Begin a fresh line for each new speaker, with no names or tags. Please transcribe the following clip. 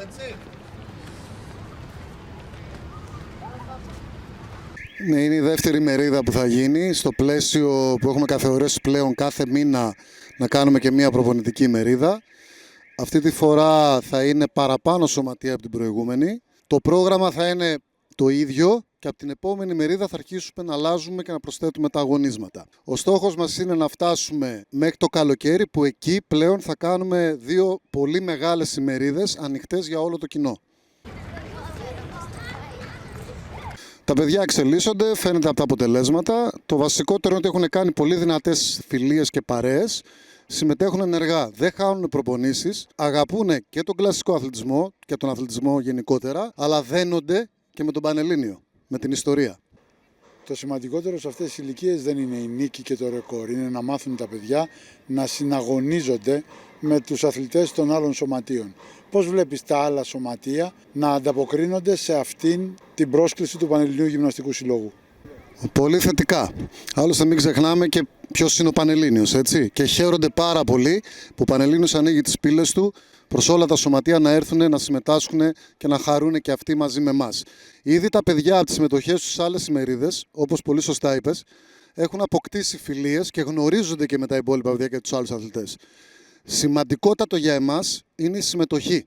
έτσι.
Ναι, είναι η δεύτερη μερίδα που θα γίνει, στο πλαίσιο που έχουμε καθορίσει πλέον κάθε μήνα να κάνουμε και μία προπονητική μερίδα. Αυτή τη φορά θα είναι παραπάνω σωματεία από την προηγούμενη. Το πρόγραμμα θα είναι το ίδιο και από την επόμενη μερίδα θα αρχίσουμε να αλλάζουμε και να προσθέτουμε τα αγωνίσματα. Ο στόχος μας είναι να φτάσουμε μέχρι το καλοκαίρι, που εκεί πλέον θα κάνουμε 2 πολύ μεγάλες ημερίδες ανοιχτές για όλο το κοινό. Τα παιδιά εξελίσσονται, φαίνεται από τα αποτελέσματα. Το βασικότερο είναι ότι έχουν κάνει πολύ δυνατές φιλίες και παρέες. Συμμετέχουν ενεργά, δεν χάνουν προπονήσεις, αγαπούν και τον κλασικό αθλητισμό και τον αθλητισμό γενικότερα, αλλά δένονται και με τον Πανελλήνιο, με την ιστορία.
Το σημαντικότερο σε αυτές τις ηλικίες δεν είναι η νίκη και το ρεκόρ, είναι να μάθουν τα παιδιά να συναγωνίζονται με τους αθλητές των άλλων σωματείων. Πώς βλέπεις τα άλλα σωματεία να ανταποκρίνονται σε αυτήν την πρόσκληση του Πανελληνίου Γυμναστικού Συλλόγου?
Πολύ θετικά. Άλλωστε μην ξεχνάμε και ποιος είναι ο Πανελλήνιος, έτσι. Και χαίρονται πάρα πολύ που ο Πανελλήνιος ανοίγει τις πύλες του προς όλα τα σωματεία να έρθουν, να συμμετάσχουν και να χαρούν και αυτοί μαζί με εμάς. Ήδη τα παιδιά από τις συμμετοχές στους άλλες ημερίδες, όπως πολύ σωστά είπες, έχουν αποκτήσει φιλίες και γνωρίζονται και με τα υπόλοιπα παιδιά και τους άλλους αθλητές. Σημαντικότατο για εμάς είναι η συμμετοχή.